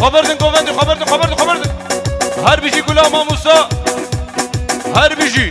خبردن گووندن خبردن هر بیجی گلا ماموسا هر بیجی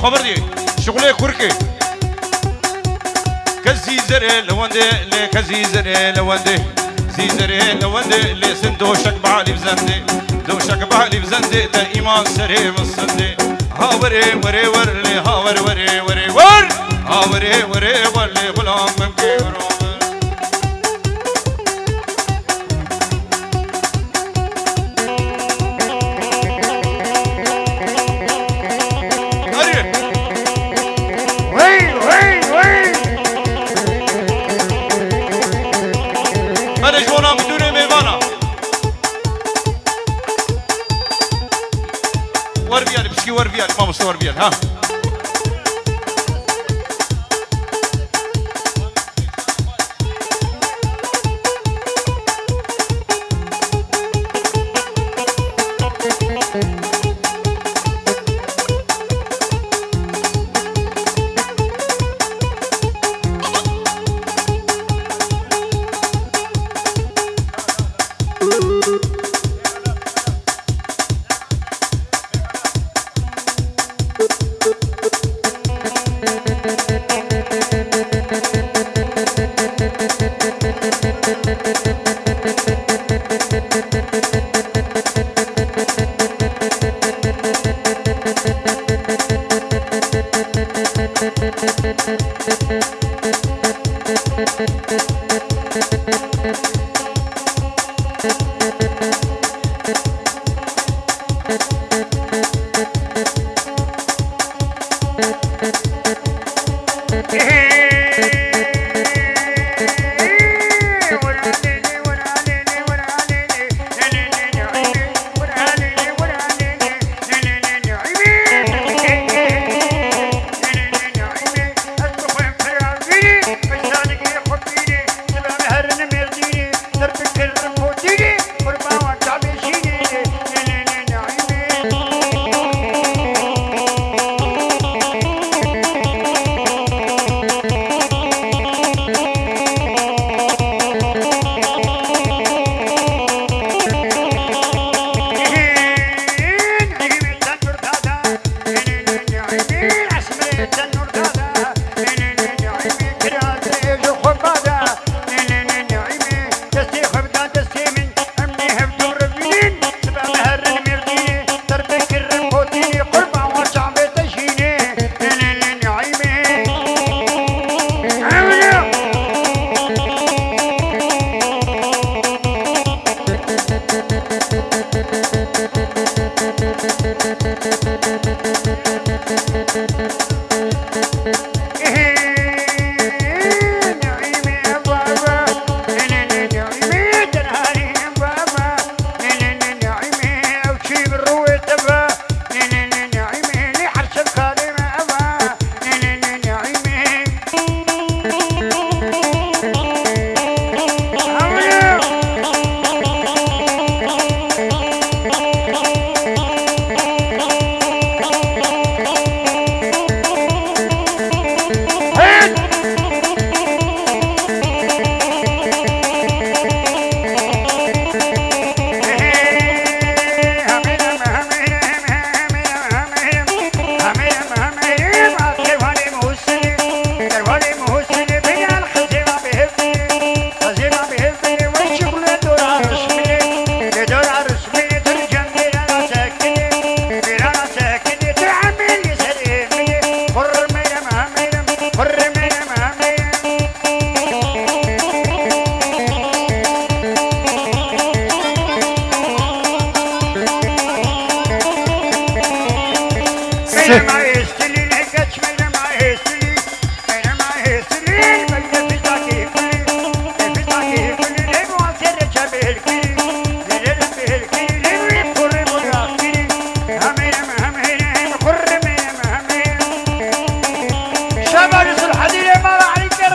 خبردي شغله كركي كزيزر لوندي زيزر لوندي اللي سندو شك بعلي بزندي دو شك بعلي بزندي ده ايمان سري مصندي هاوري وري ورلي هاور وري وري ور هاوري وري ورلي غلام ممكي ما مستوى ربيال ها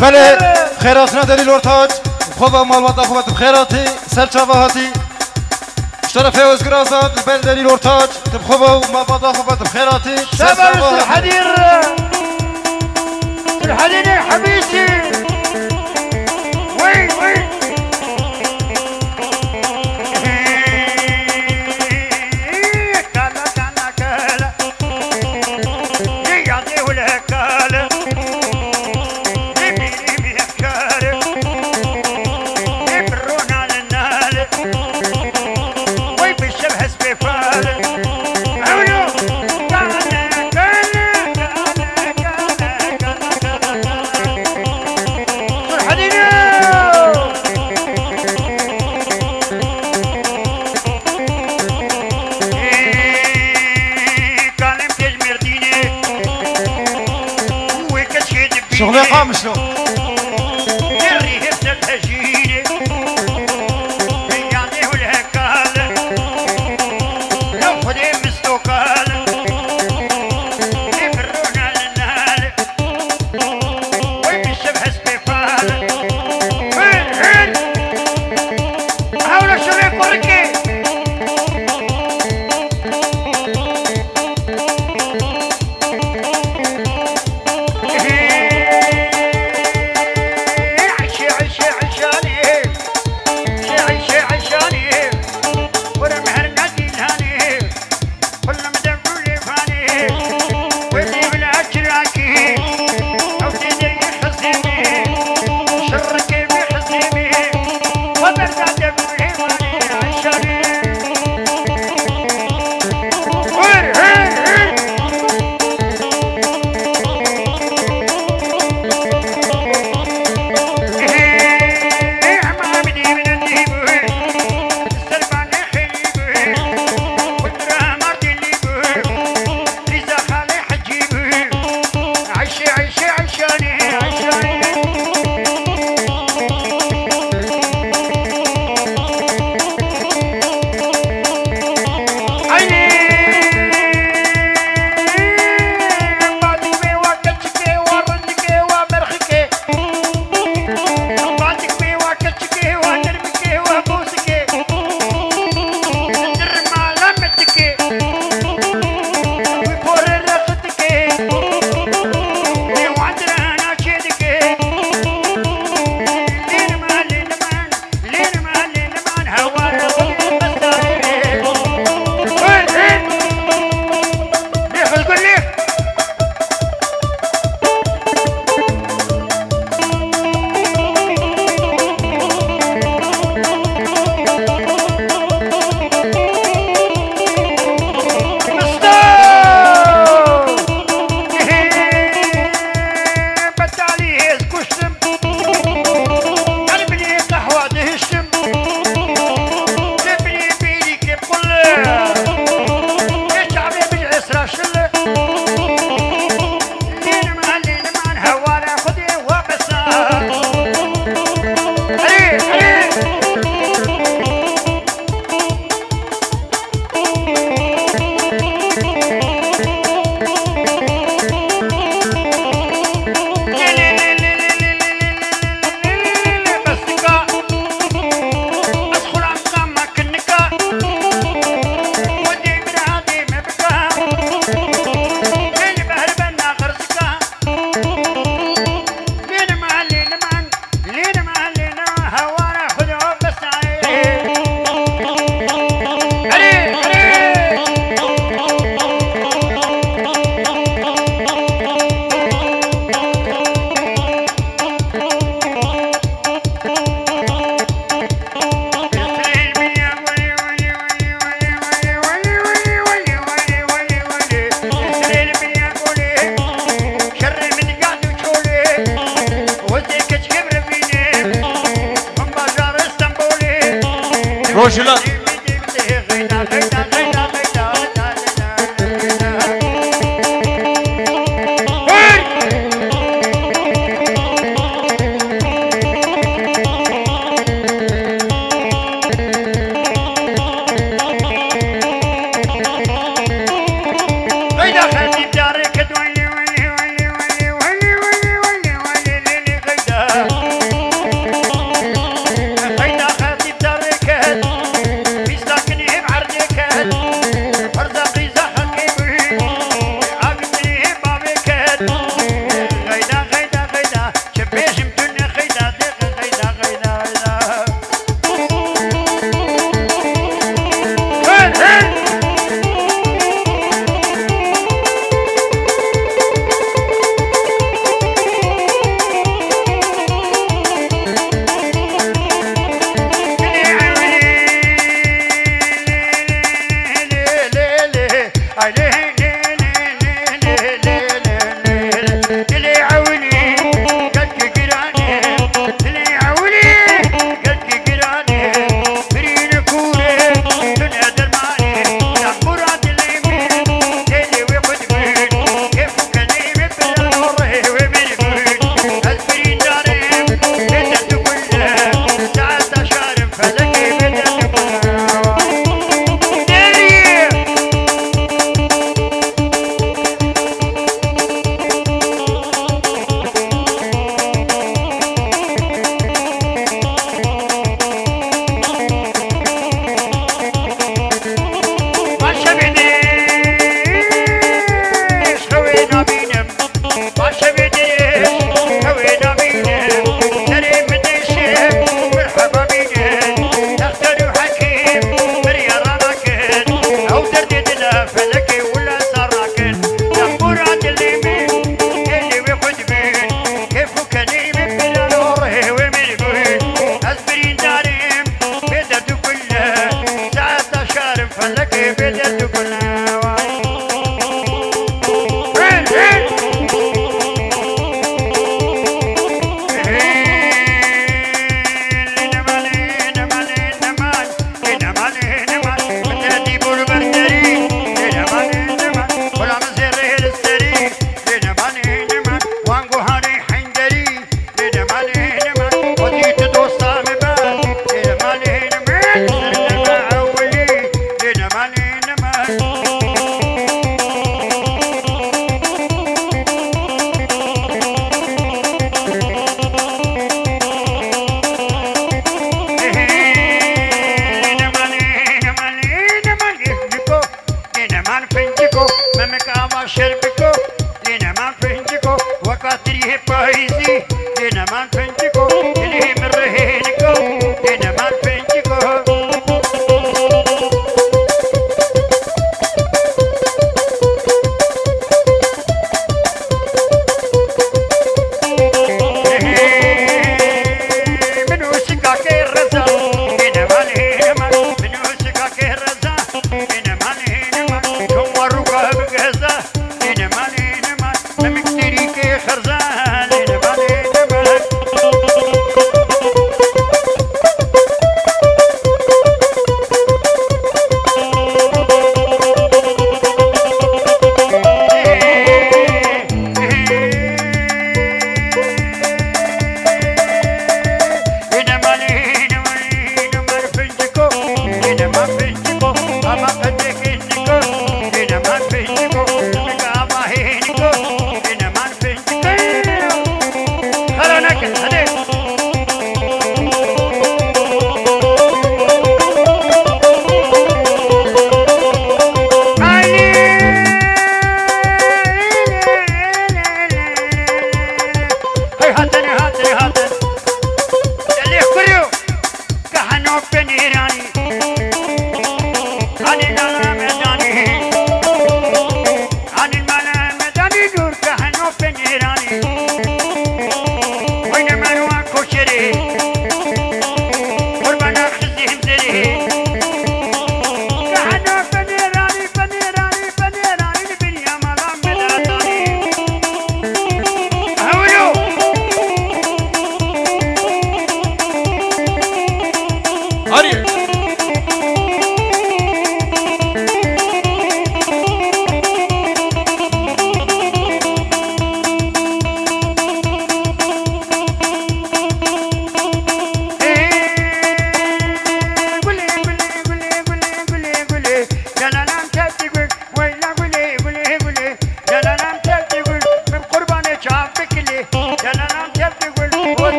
بله خیراتنا دلیل ارتاج خوبا مالوات خوبت بخیراتی سرچاواهاتی اشترف وزگر آزاد بل دلیل ارتاج خوبا مالوات خوبت بخیراتی شباب الحدير الحدير يا حبيبي وين وين كلا كلا كلا يعطيه الهكالة شغلي قام شنو روجلان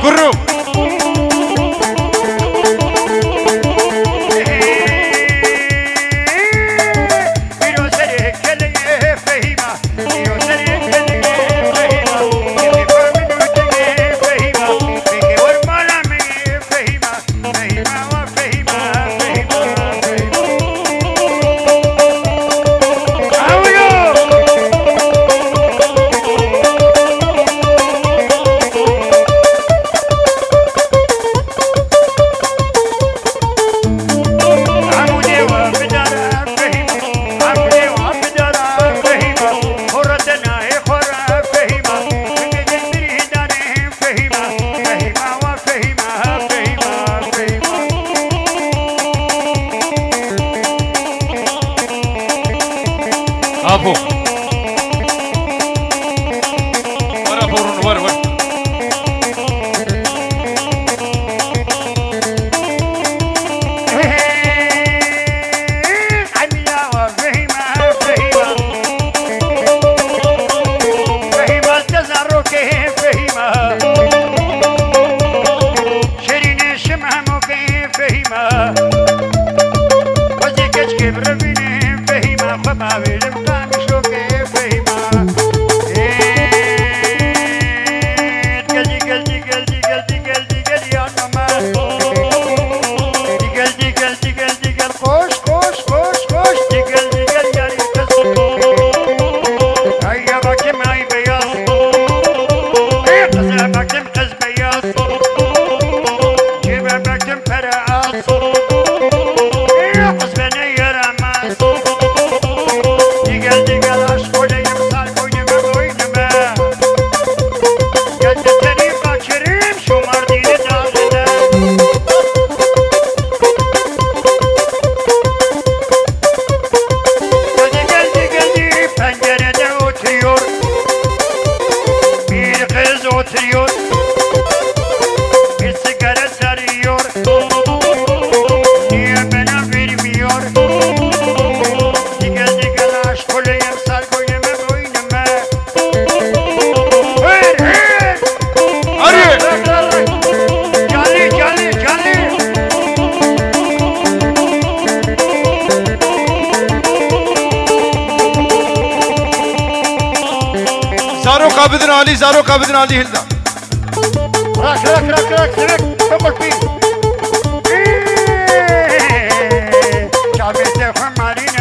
كرو ابو ورا بورن ورا زارو قابضن علي هلدا راك تقول فيه شعبي تفهم علينا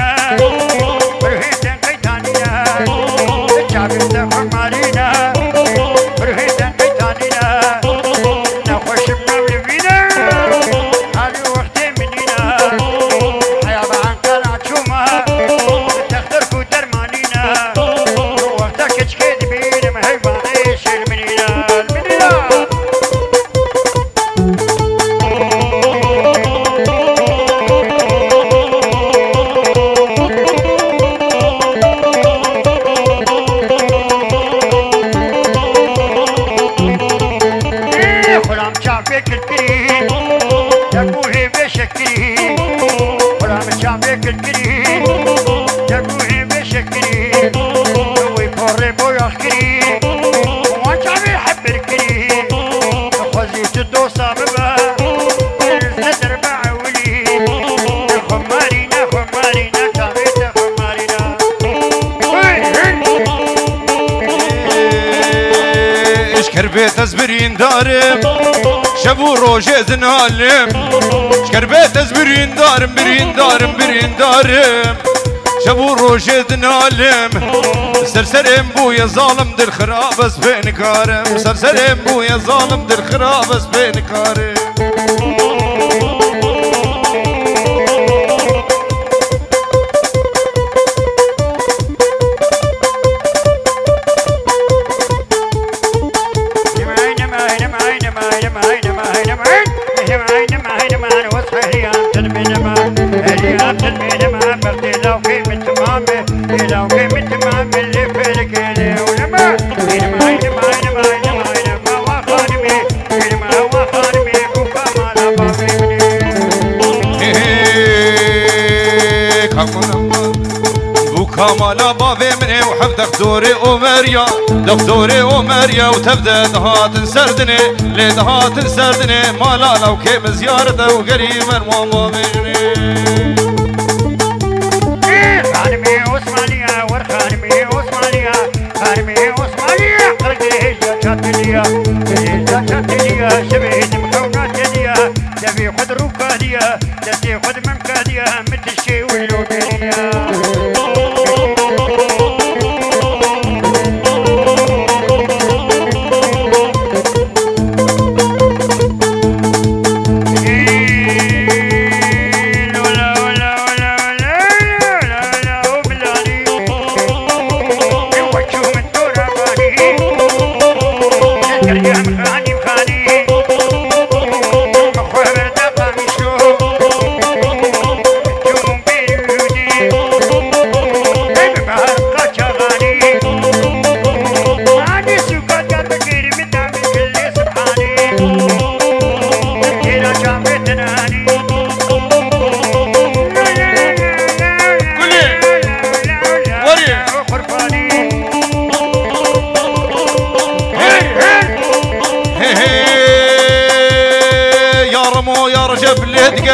بشكري جابوه بشكري هو يفر بو يخكري وانت عم يحب الكري خزيت الدوسة ببا الصدر بعولي خمارينا خمارينا كابيت خمارينا ايش كربيت ازبرين دارم شبو روجه زنالم ايش كربيت ازبرين دارم برين دارم برين دارم شبو روجه زنالم سرسرم بويا ظالم دل خرابس بين كارم سرسرم بويا ظالم دل خرابس بين كارم كمالا بابي مني وحب دكتوري ومريا دكتوري ومريا وتبدا دهات سردني لدهات سردني مالا لو كيم زيارته وقريبا وما بيني خانمي واسمانيا ورخانمي واسمانيا خانمي واسمانيا قلت هجة شاتليا هجة شاتليا شبهت مكونات يديا تبي خد ركاديا تبي خد ممكاديا مثل الشي واللوديا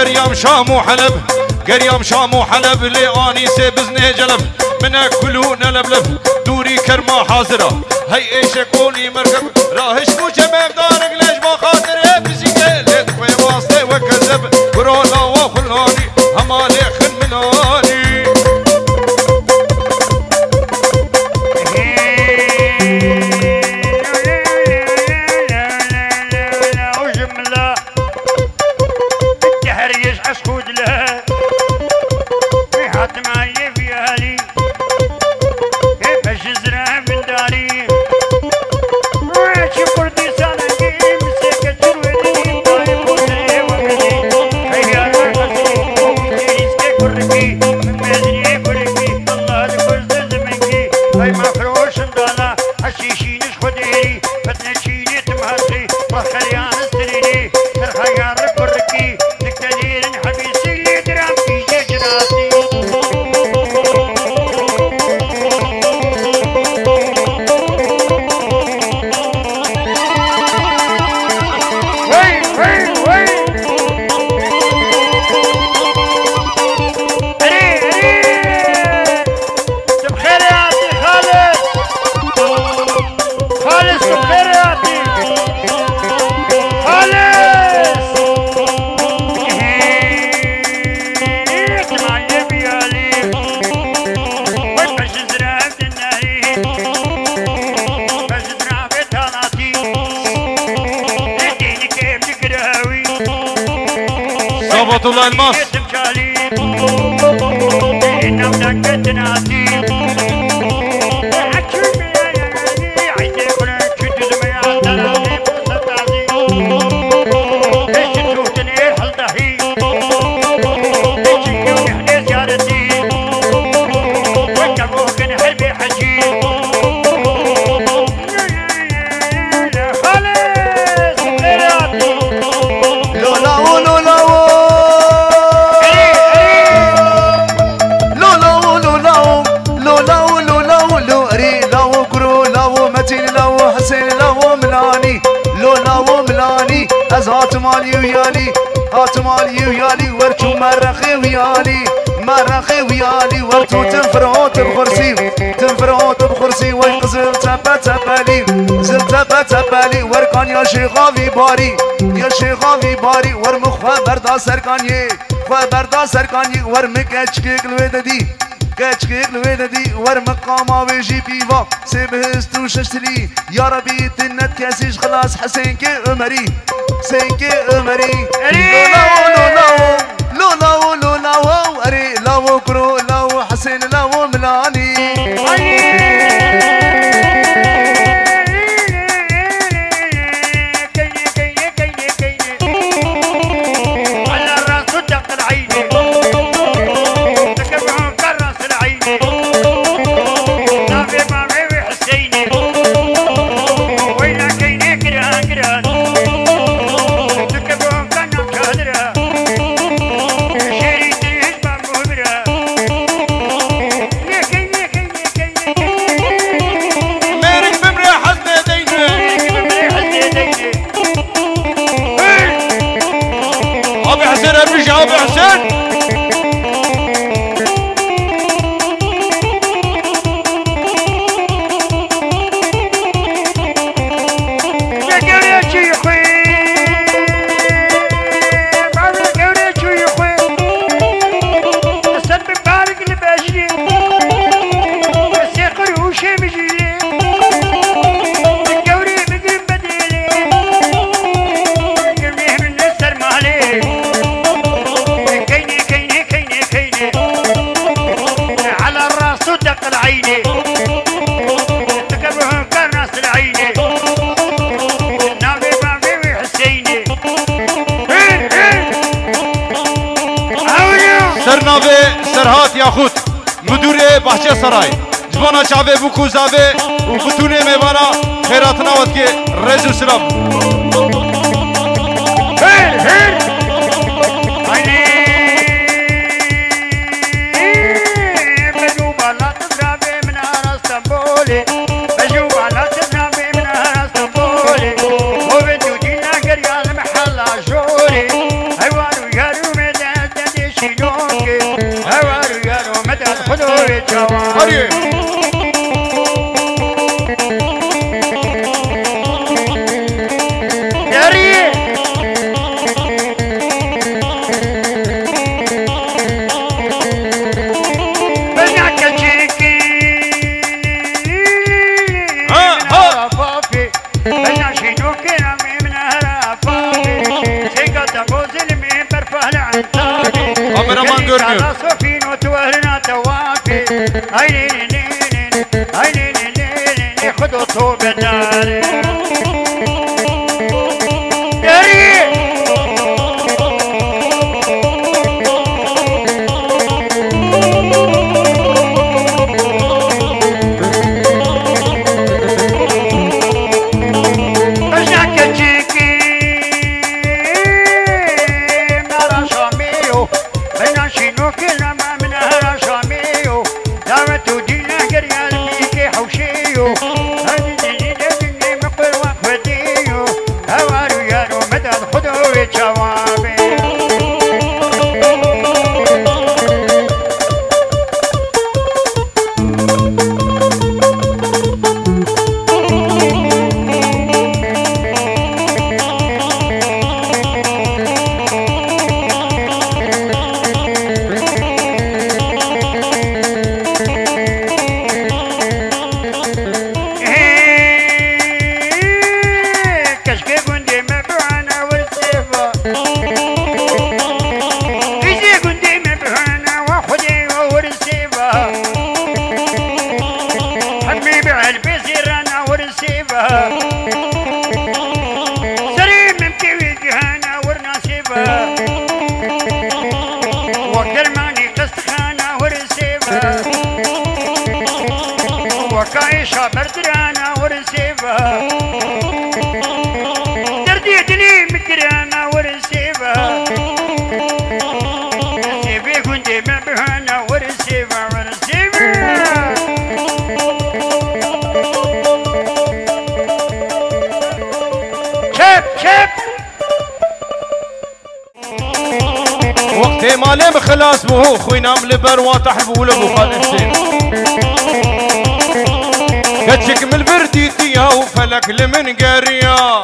قريم شام وحلب قريم شام وحلب لي اني سبزني جلب من اكلون لبلب دوري كرمه حاضره هي ايش كوني مركب راهش مو جمام دارك ليش ما خاطر بزيكه ليت في واسطه وكذب كورونا وخلاني همالي خن مناني الله الماس مالي ويالي هات مالي ويالي ورتو مرخي ويالي مرخي ويالي ورتو تنفرعوت بخرسي تنفرعوت بخرسي ويقزل تبا تبالي زل تبا تبالي وركان يا شيخا في باري يا شيخا في باري ورمخ بردا سركاني بردا سركاني ورمك اشكيك الوددي كاتشكيك الولدي ورمقامة ويجي بيفا سيبهستو ششتري يا ربي تنت كاسيش خلاص حسين كي عمري حسين كي عمري لولا لولا اري لاو كرو لاو حسين لاو ملاني ابو حسين سرهات یاخود مدور بحچه سرای جوانا چاوه بکو زاوه و فتونه میوانا خیرات نواد که رزو سلام هر هر بجو بالا تضربي من اسطنبول بجو بالا تضربي من اسطنبول وبدو دينا قريان محل جوري هوارو يارو مدى شينوكي هوارو يارو مدى الخدوي جواري kameraman görmüyor. في مالي بخلاص بو خوينا من البروا تحبوا له خالتين كتشك من البرديتيا وفلك لمن قريا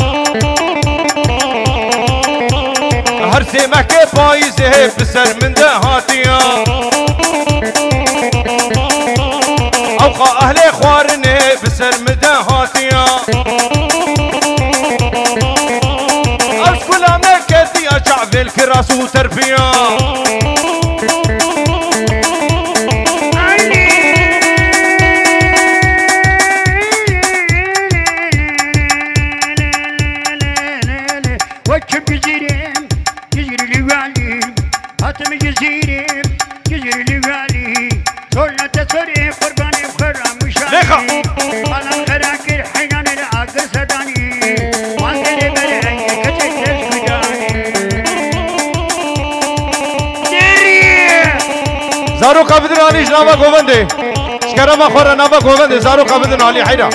هرسي مكي فايزه بسر من دهاتيا اوقع اهلي خوارني بسر من دهاتيا اوش كلها مكتيا شعب الكراس وتربيا زارو قابدن علي جنابا گوونده شکر ما خور نابا گوونده زارو قابدن علي حيرا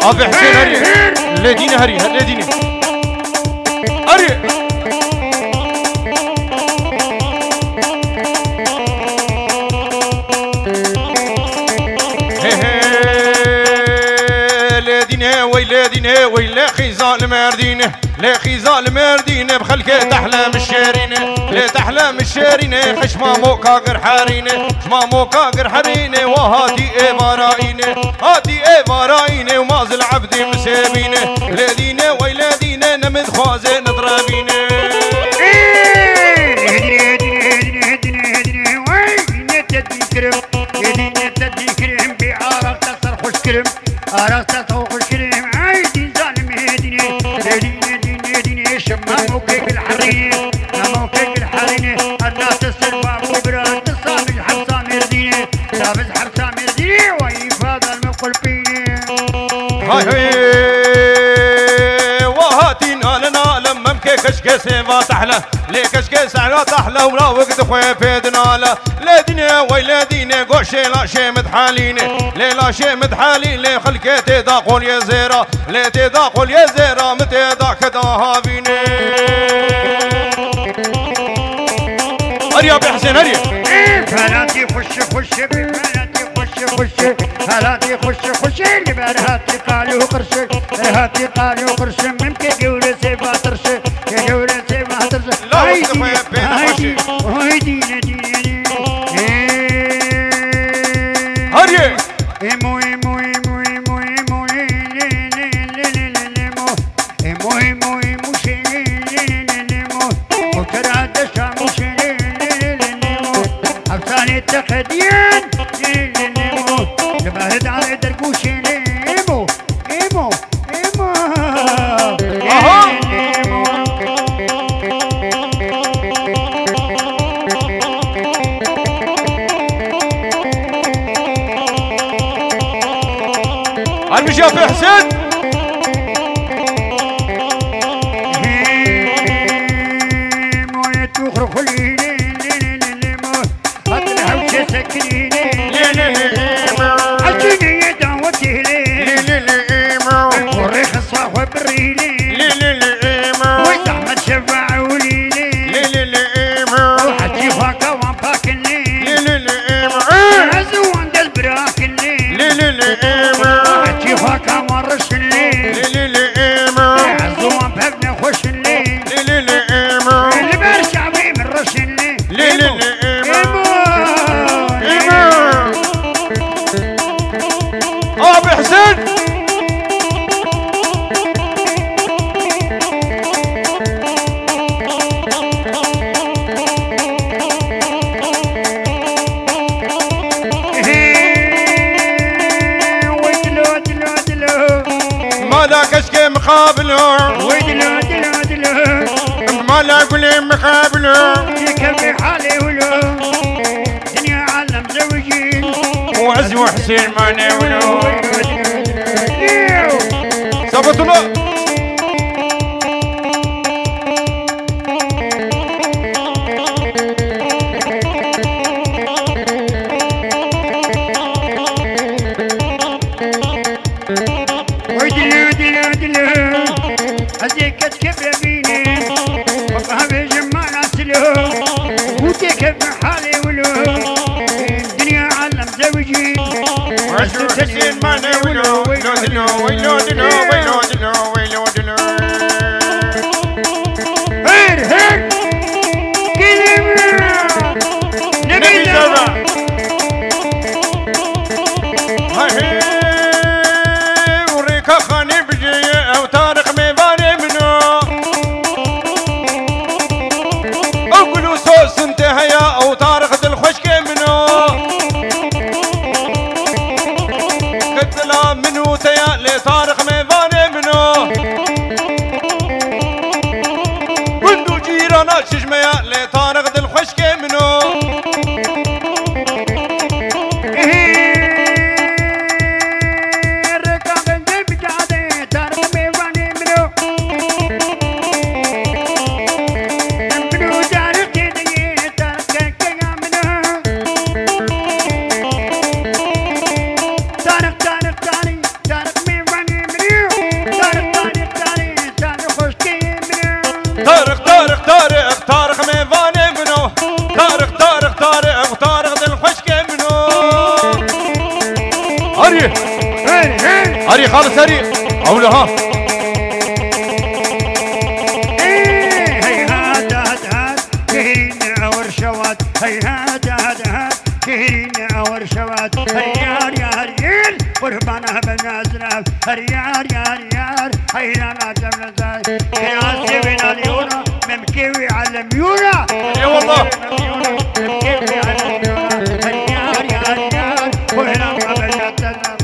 ابي حسين هري لدينا هري لدينا هري لدينا ويلادينا ويلا خيزان مردينه لا خيزان مردينه بخلكه تحلم الشارينه لا تحلم الشارينه خشما موكا غير حارينه خشما موكا غير حارينه وهاتي ابراينه هاتي ابراينه ومازل عبدي مسابينه لدينا ويلادينا نمد خوازه نضربينه كشكسي ما تحلى ليه كشكسي على تحلى ولا وقت خويا فيدنا لا لا دنيا ويلا دينا قوشي لا شي متحاليني ليه لا شي متحالين ليه خلكي تداقل يا زيرة ليه تداقل يا زيرة متى ذاك داها بيني هريا بحسين هريا فلاتي خش فلاتي خش فلاتي خش اللي برهاتي قالوا قرش هاتي قالوا قرش ممكن جولة سيفا ترش جولة سيفا ترش لا وقت خويا بين هاي دينا هريا إمو تخديان تبهد على درقوش إيمو المشي يا حسين مقابله ويدلو دلو دلو ما لا قولي مقابله يكفي حالي ولو دنيا عالم زوجين وعز وحسين ما ناولو ثبت الله ويدلو دلو دلو هذيك تكفي بيني وفهم جمال عسلو وتكفي حالي ولو الدنيا عالم زوجين وعز وحسين ما ناولو ويلو دلو ويلو دلو ويلو دلو ويلو دلو هير هير كلمة نبي زبا هاي وريكا خاني بجي او طارق ميباني منو اقولوا صوص انتهيا او طارق دل خشك منو قتلا منو تيا لطارق ميباني منو كندو جيرانا شجميا لطارق دل خشك منو طارق طارق طارق طارق ميفاني منو طارق طارق طارق طارق دل خشك منو هري هري خالص هري أولو ها هيهات هات هات كهرين اور شوات هيهات هات هات كهرين اور شوات هريار يا هريل قربانه بنازراب هريار يا هريار هيرانا جملة كراسي بين اليورا ممكوي على ميورا يا والله ممكوي على ميورا هريار يا هريار وهرانا بنازراب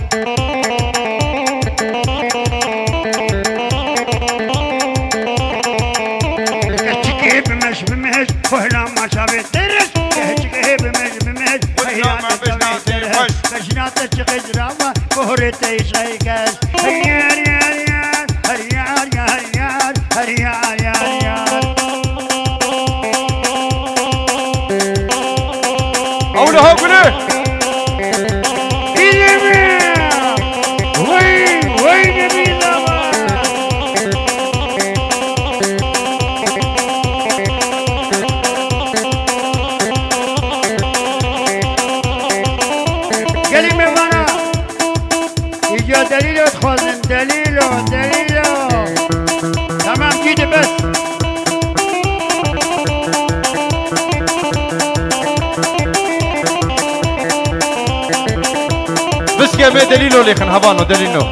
بمش بمش وهلا ما شافت درس كهجي بمش بمش وهلا ما بشنات بشنات تشغل راما كهرت يشيكس هريار يا هريار هريار يا هريار هريار يا هريار أولو ها قولي وين نبي الله كلمة وانا يجا دليل تخوزن دليله دليله تمام كده بس بس كيف دليلو اللي خن هبانو دليلو